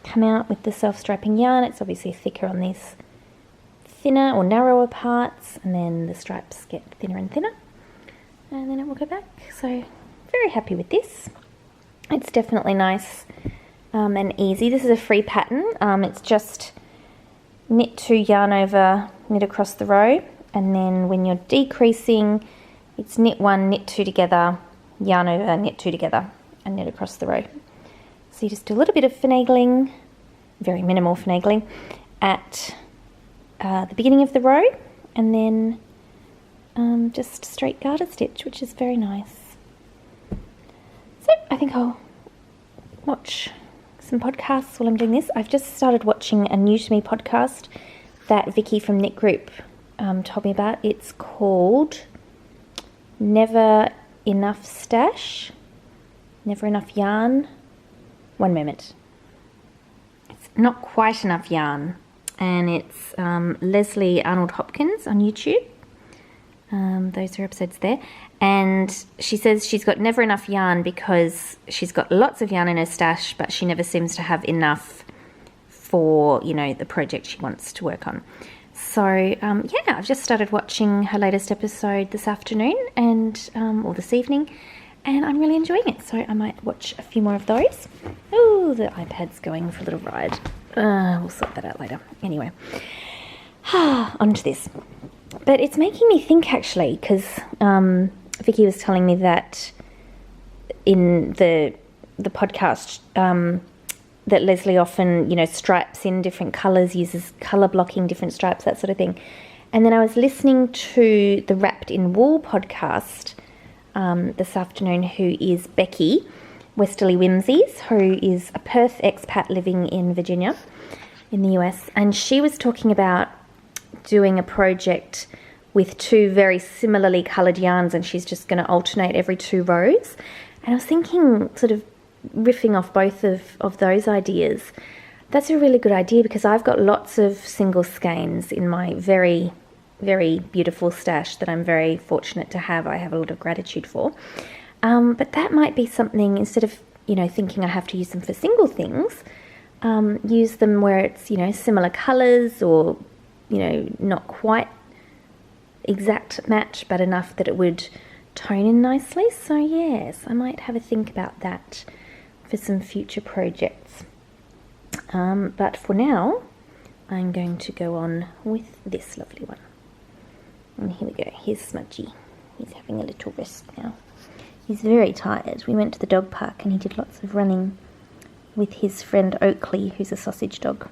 come out with the self-striping yarn. It's obviously thicker on these thinner or narrower parts, and then the stripes get thinner and thinner, and then it will go back. So very happy with this. It's definitely nice and easy. This is a free pattern. It's just knit 2, yarn over, knit across the row, and then when you're decreasing, it's knit 1, knit 2 together, yarn over, knit 2 together, and knit across the row. So you just do a little bit of finagling, very minimal finagling, at the beginning of the row, and then just straight garter stitch, which is very nice. So I think I'll watch some podcasts while I'm doing this. I've just started watching a new to me podcast that Vicky from Knit Group told me about. It's called Never Enough Stash, Never Enough Yarn. One moment. It's Not Quite Enough Yarn, and it's Leslie Arnold Hopkins on YouTube. Those are episodes there, and she says she's got never enough yarn because she's got lots of yarn in her stash, but she never seems to have enough for, the project she wants to work on. So I've just started watching her latest episode this afternoon or this evening, and I'm really enjoying it, so I might watch a few more of those. Oh, the iPad's going for a little ride. We'll sort that out later. Anyway, on to this. But it's making me think, actually, because Vicky was telling me that in the podcast that Leslie often, stripes in different colours, uses colour blocking, different stripes, that sort of thing. And then I was listening to the Wrapped in Wool podcast this afternoon, who is Becky Westerly Whimsies, who is a Perth expat living in Virginia. in the US, and she was talking about doing a project with 2 very similarly coloured yarns, and she's just going to alternate every 2 rows. And I was thinking, sort of riffing off both of those ideas, that's a really good idea, because I've got lots of single skeins in my very, very beautiful stash that I'm very fortunate to have. I have a lot of gratitude for. But that might be something, instead of, thinking I have to use them for single things, use them where it's, similar colours, or, not quite exact match, but enough that it would tone in nicely. So yes, I might have a think about that for some future projects. But for now, I'm going to go on with this lovely one. And here we go. Here's Smudgy. He's having a little rest now. He's very tired. We went to the dog park and he did lots of running with his friend Oakley, who's a sausage dog.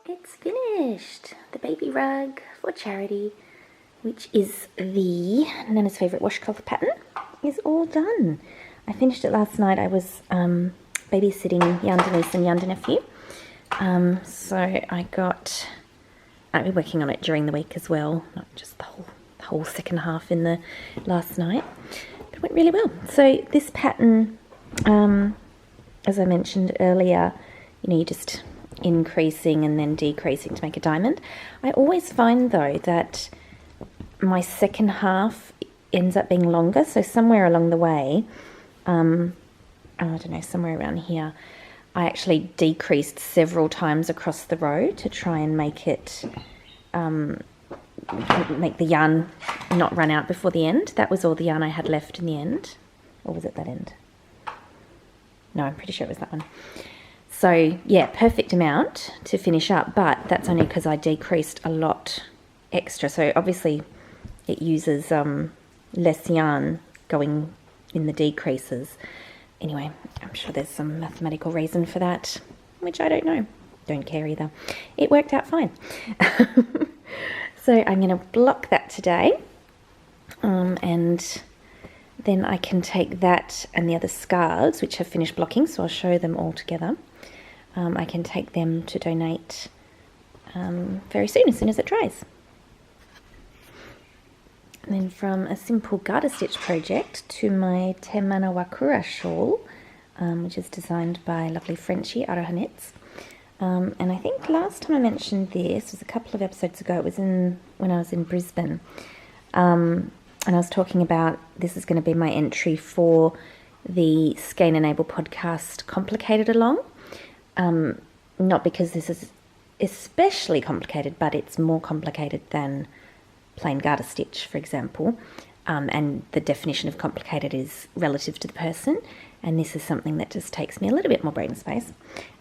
It's finished. The baby rug for charity, which is the Nana's favourite washcloth pattern, is all done. I finished it last night. I was babysitting Yarnder niece and Yarnder nephew. So I've been working on it during the week as well, not just the whole second half in the last night. But it went really well. So this pattern, as I mentioned earlier, you're just increasing and then decreasing to make a diamond. I always find though that my second half ends up being longer, so somewhere along the way, I don't know, somewhere around here, I actually decreased several times across the row to try and make it, make the yarn not run out before the end. That was all the yarn I had left in the end. Or was it that end? No, I'm pretty sure it was that one. So yeah, perfect amount to finish up, but that's only because I decreased a lot extra. So obviously it uses less yarn going in the decreases. Anyway, I'm sure there's some mathematical reason for that, which I don't know. Don't care either. It worked out fine. So I'm going to block that today, and then I can take that and the other scarves, which have finished blocking, so I'll show them all together. I can take them to donate very soon, as soon as it dries. And then from a simple garter stitch project to my Te Mana Wakura shawl, which is designed by lovely Frenchie Aroha Knits. And I think last time I mentioned this was a couple of episodes ago. It was when I was in Brisbane. And I was talking about this is going to be my entry for the Skein Enable podcast Complicated Along. Not because this is especially complicated, but it's more complicated than plain garter stitch, for example, and the definition of complicated is relative to the person, and this is something that just takes me a little bit more brain space.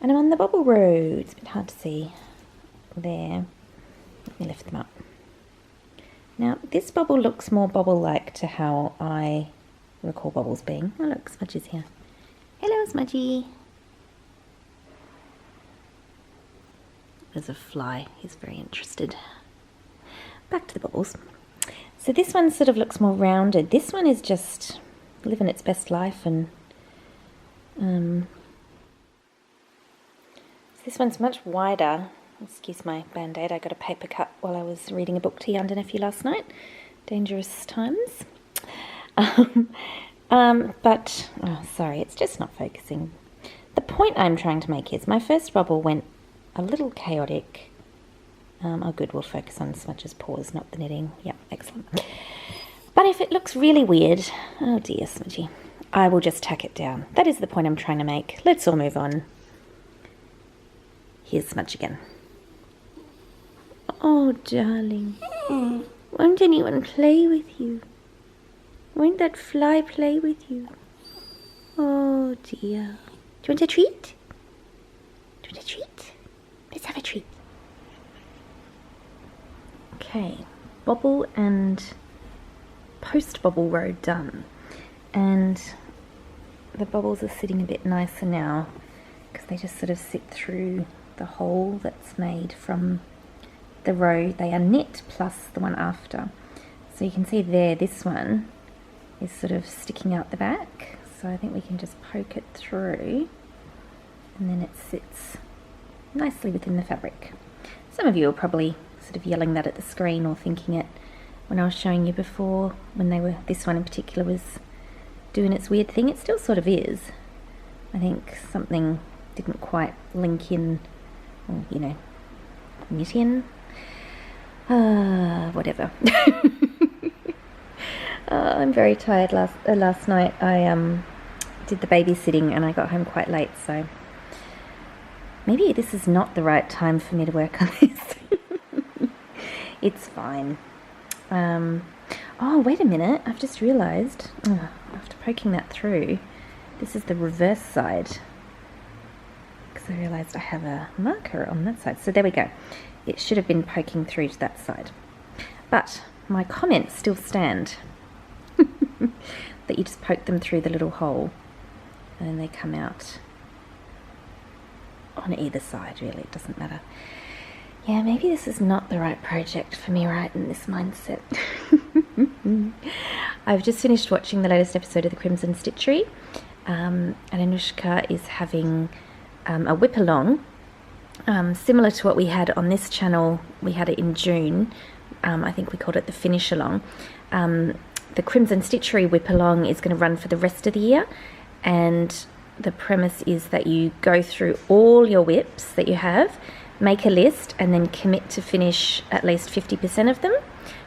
And I'm on the bobble road. It's a bit hard to see there. Let me lift them up. Now this bobble looks more bobble-like to how I recall bobbles being. Oh look, Smudge is here. Hello Smudgy. There's a fly, he's very interested. Back to the bobbles. So this one sort of looks more rounded. This one is just living its best life, and this one's much wider. Excuse my band-aid, I got a paper cut while I was reading a book to Yarnder nephew last night. Dangerous times. But, oh sorry, it's just not focusing. The point I'm trying to make is my first bobble went a little chaotic. Oh good, we'll focus on Smudge's paws, not the knitting. Yeah, excellent. But if it looks really weird, oh dear Smudgy, I will just tack it down. That is the point I'm trying to make. Let's all move on. Here's Smudge again. Oh darling, won't anyone play with you? Won't that fly play with you? Oh dear. Do you want a treat? Do you want a treat? Let's have a treat. Okay, bobble and post-bobble row done. And the bobbles are sitting a bit nicer now because they just sort of sit through the hole that's made from the row they are knit plus the one after. So you can see there, this one is sort of sticking out the back. So I think we can just poke it through and then it sits nicely within the fabric. Some of you are probably sort of yelling that at the screen or thinking it when I was showing you before, when this one in particular was doing its weird thing. It still sort of is. I think something didn't quite link in, or, you know, knit in. Whatever. I'm very tired. Last night I did the babysitting and I got home quite late, so maybe this is not the right time for me to work on this. It's fine. Oh, wait a minute. I've just realised, after poking that through, this is the reverse side. Because I realised I have a marker on that side. So there we go. It should have been poking through to that side. But my comments still stand. That you just poke them through the little hole and then they come out on either side, really. It doesn't matter. Yeah, maybe this is not the right project for me right in this mindset. I've just finished watching the latest episode of the Crimson Stitchery, and Anushka is having a whip along, similar to what we had on this channel. We had it in June. I think we called it the finish along. The Crimson Stitchery whip along is going to run for the rest of the year, and the premise is that you go through all your whips that you have, make a list, and then commit to finish at least 50% of them,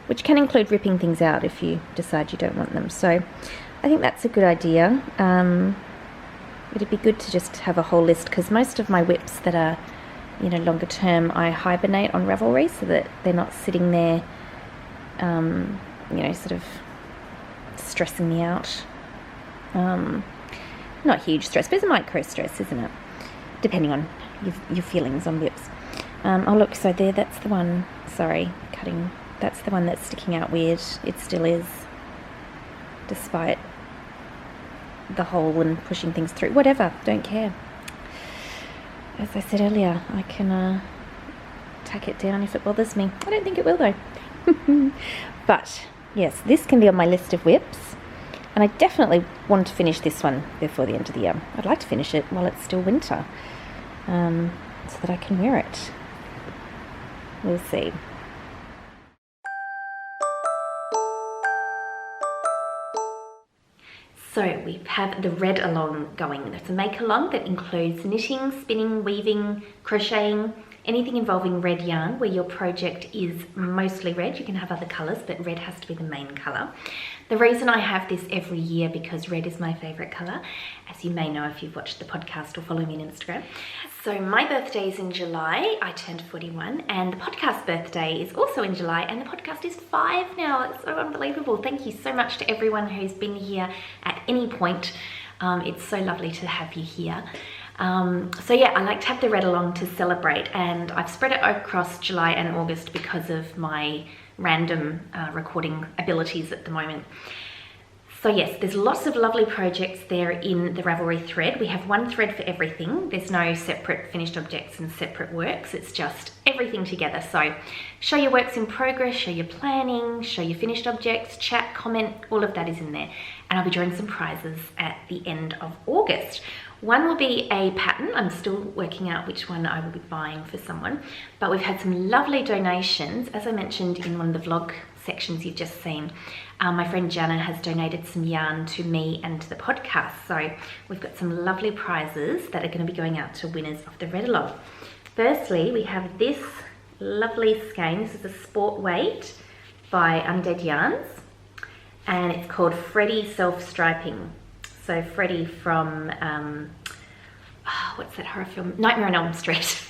which can include ripping things out if you decide you don't want them. So I think that's a good idea. It'd be good to just have a whole list, because most of my whips that are, you know, longer term, I hibernate on Ravelry so that they're not sitting there, you know, sort of stressing me out. Not huge stress, but it's a micro stress, isn't it? Depending on your feelings on whips. Oh look, so there, that's the one, sorry, cutting, that's the one that's sticking out weird. It still is, despite the hole and pushing things through. Whatever, don't care. As I said earlier, I can tack it down if it bothers me. I don't think it will though. But yes, this can be on my list of whips, and I definitely want to finish this one before the end of the year. I'd like to finish it while it's still winter, so that I can wear it. We'll see. So we have the red along going. It's a make along that includes knitting, spinning, weaving, crocheting, anything involving red yarn where your project is mostly red. You can have other colours, but red has to be the main colour. The reason I have this every year, because red is my favourite colour, as you may know if you've watched the podcast or follow me on Instagram. So my birthday is in July, I turned 41, and the podcast birthday is also in July, and the podcast is 5 now. It's so unbelievable. Thank you so much to everyone who's been here at any point. It's so lovely to have you here. So yeah, I like to have the red along to celebrate, and I've spread it across July and August because of my random recording abilities at the moment. So yes, there's lots of lovely projects there in the Ravelry thread. We have one thread for everything. There's no separate finished objects and separate works. It's just everything together. So show your works in progress, show your planning, show your finished objects, chat, comment, all of that is in there. And I'll be drawing some prizes at the end of August. One will be a pattern. I'm still working out which one I will be buying for someone, but we've had some lovely donations. As I mentioned in one of the vlog sections you've just seen, my friend Jana has donated some yarn to me and to the podcast. So we've got some lovely prizes that are going to be going out to winners of the Read Along. Firstly, we have this lovely skein. This is a sport weight by Undead Yarns, and it's called Freddie Self-Striping. So Freddie from, what's that horror film? Nightmare on Elm Street.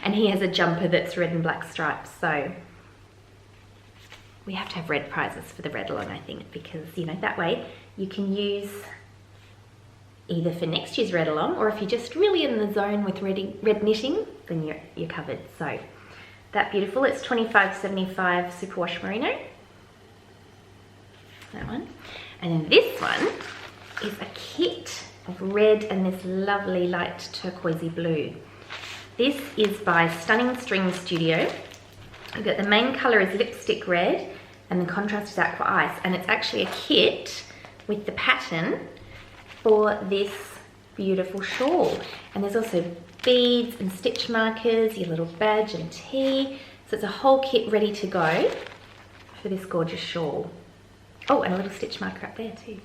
And he has a jumper that's red and black stripes. So we have to have red prizes for the Read Along, I think, because, you know, that way you can use either for next year's Read Along, or if you're just really in the zone with red knitting, then you're covered. So that beautiful. It's $25.75 superwash merino. That one. And then this one is a kit of red and this lovely light turquoisey blue. This is by Stunning String Studio. We've got the main colour is lipstick red and the contrast is aqua ice, and it's actually a kit with the pattern for this beautiful shawl. And there's also beads and stitch markers, your little badge and tee. So it's a whole kit ready to go for this gorgeous shawl. Oh, and a little stitch marker up there too.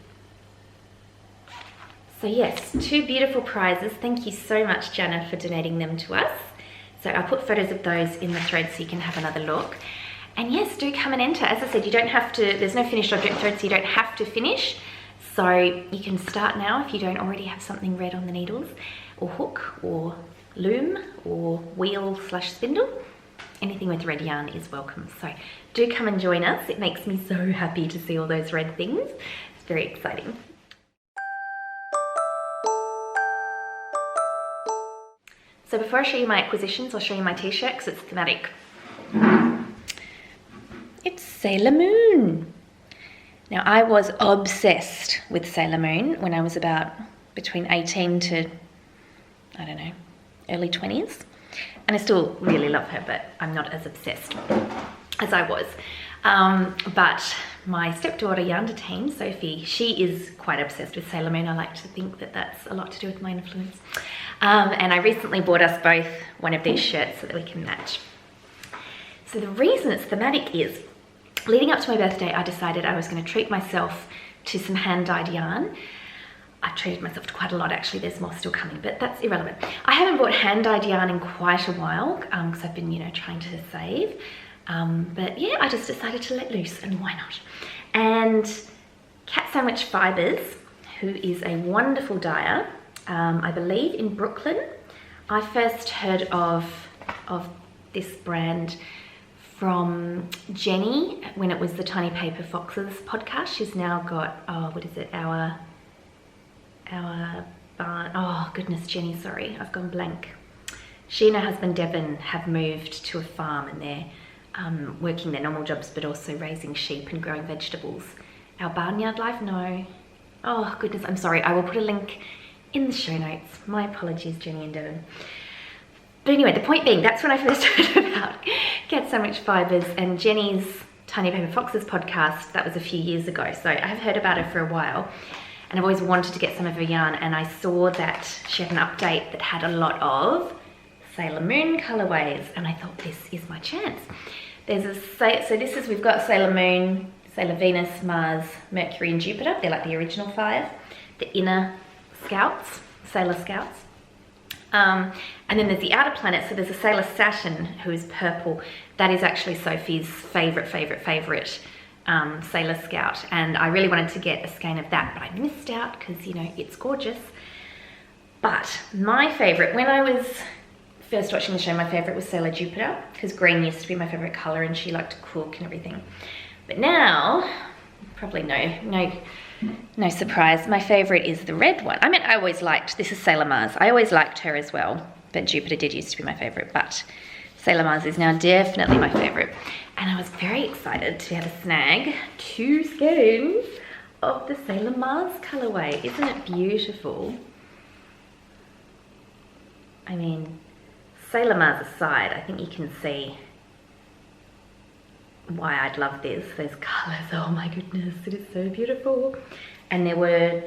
So yes, 2 beautiful prizes. Thank you so much, Jana, for donating them to us. So I'll put photos of those in the thread so you can have another look. And yes, do come and enter. As I said, you don't have to, there's no finished object thread, so you don't have to finish. So you can start now if you don't already have something red on the needles, or hook, or loom, or wheel/spindle. Anything with red yarn is welcome. So do come and join us. It makes me so happy to see all those red things. It's very exciting. So before I show you my acquisitions, I'll show you my t-shirt because it's thematic. It's Sailor Moon. Now, I was obsessed with Sailor Moon when I was about between 18 to, I don't know, early 20s. And I still really love her, but I'm not as obsessed as I was. But my stepdaughter, Yarnderteam, Sophie, she is quite obsessed with Sailor Moon. I like to think that that's a lot to do with my influence. And I recently bought us both one of these shirts so that we can match. So the reason it's thematic is, leading up to my birthday, I decided I was going to treat myself to some hand-dyed yarn. I treated myself to quite a lot, actually. There's more still coming, but that's irrelevant. I haven't bought hand-dyed yarn in quite a while because I've been, trying to save. But yeah, I just decided to let loose, and why not? And Cat Sandwich Fibres, who is a wonderful dyer, I believe in Brooklyn. I first heard of this brand from Jenny when it was the Tiny Paper Foxes podcast. She's now got, what is it, our barn, oh goodness, Jenny, sorry, I've gone blank. She and her husband Devon have moved to a farm, and they're working their normal jobs but also raising sheep and growing vegetables. Our Barnyard Life? No. Oh goodness, I'm sorry, I will put a link in the show notes. My apologies, Jenny and Devon. But anyway, the point being, that's when I first heard about Cat Sandwich Fibres, and Jenny's Tiny Paper Foxes podcast, that was a few years ago. So I have heard about her for a while, and I've always wanted to get some of her yarn, and I saw that she had an update that had a lot of Sailor Moon colorways, and I thought, this is my chance. There's we've got Sailor Moon, Sailor Venus, Mars, Mercury and Jupiter. They're like the original 5. The inner Scouts, Sailor Scouts. And then there's the outer planet, so there's a Sailor Saturn who is purple. That is actually Sophie's favorite Sailor Scout, and I really wanted to get a skein of that, but I missed out because, it's gorgeous. But my favorite, when I was first watching the show, my favorite was Sailor Jupiter, because green used to be my favorite color and she liked to cook and everything. But now, probably no surprise, my favorite is the red one. I mean, I always liked, this is Sailor Mars. I always liked her as well, but Jupiter did used to be my favorite, but Sailor Mars is now definitely my favorite. And I was very excited to be able to snag 2 skeins of the Sailor Mars colorway. Isn't it beautiful? I mean, Sailor Mars aside, I think you can see why I'd love this. Those colors, oh my goodness, it is so beautiful. And there were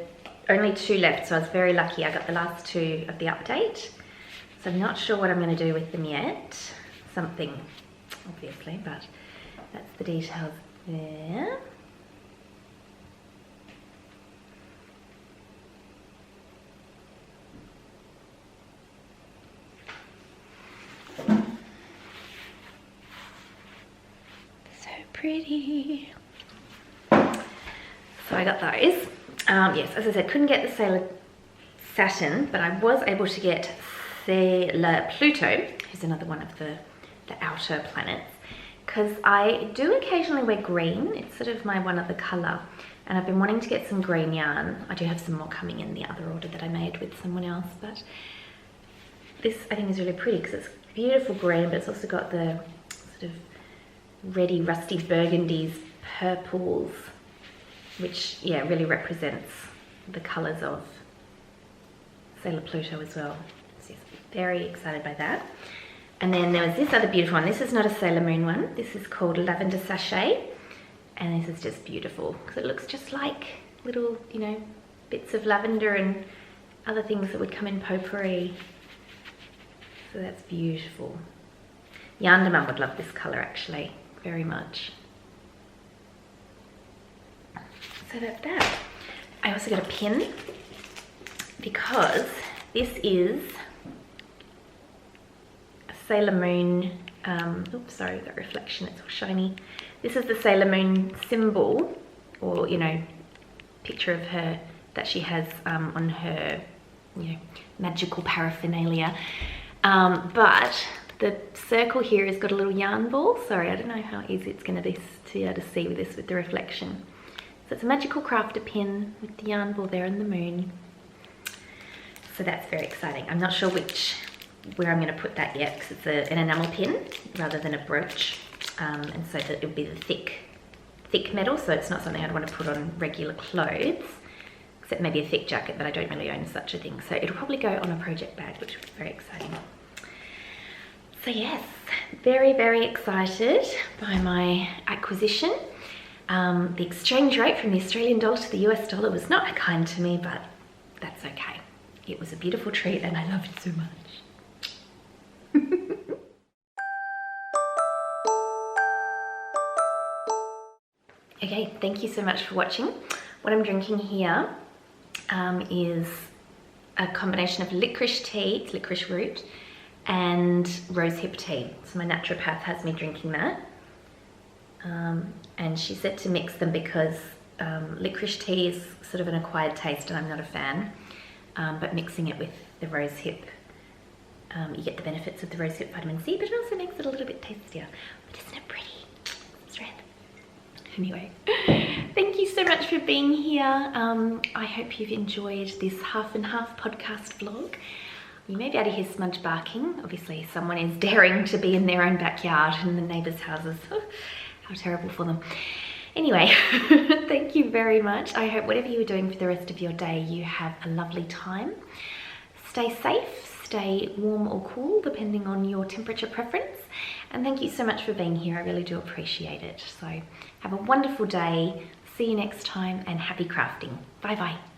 only 2 left, so I was very lucky. I got the last 2 of the update. So I'm not sure what I'm going to do with them yet. Something, obviously, but that's the details there. So pretty. So I got those. Yes, as I said, couldn't get the Sailor Saturn, but I was able to get Sailor Pluto, who's another one of the outer planets, because I do occasionally wear green. It's sort of my one other colour, and I've been wanting to get some green yarn. I do have some more coming in the other order that I made with someone else, but this I think is really pretty because it's beautiful green, but it's also got the sort of reddy, rusty burgundies, purples, which, yeah, really represents the colours of Sailor Pluto as well. So yes, very excited by that. And then there was this other beautiful one. This is not a Sailor Moon one. This is called Lavender Sachet. And this is just beautiful because it looks just like little, you know, bits of lavender and other things that would come in potpourri. So that's beautiful. YarnderMum would love this colour actually, very much. So that's that. I also got a pin because this is a Sailor Moon, oops, sorry, that reflection, it's all shiny. This is the Sailor Moon symbol, or, you know, picture of her that she has on her, you know, magical paraphernalia. But the circle here has got a little yarn ball. Sorry, I don't know how easy it's going to be to see with this, with the reflection. So it's a magical crafter pin with the yarn ball there and the moon. So that's very exciting. I'm not sure where I'm going to put that yet, because it's an enamel pin rather than a brooch. And so that it'll be the thick metal, so it's not something I'd want to put on regular clothes, except maybe a thick jacket, but I don't really own such a thing. So it'll probably go on a project bag, which will be very exciting. So yes, very, very excited by my acquisition. The exchange rate from the Australian dollar to the US dollar was not kind to me, but that's okay. It was a beautiful treat and I love it so much. Okay, thank you so much for watching. What I'm drinking here is a combination of licorice tea, it's licorice root, and rosehip tea. So my naturopath has me drinking that. And she said to mix them because licorice tea is sort of an acquired taste and I'm not a fan. But mixing it with the rosehip, you get the benefits of the rosehip vitamin C, but it also makes it a little bit tastier. But isn't it pretty? It's red. Anyway, thank you so much for being here. I hope you've enjoyed this half and half podcast vlog. You may be able to hear Smudge barking. Obviously someone is daring to be in their own backyard and the neighbours' houses. Oh, how terrible for them. Anyway, thank you very much. I hope whatever you're doing for the rest of your day, you have a lovely time. Stay safe, stay warm or cool, depending on your temperature preference. And thank you so much for being here. I really do appreciate it. So have a wonderful day. See you next time and happy crafting. Bye bye.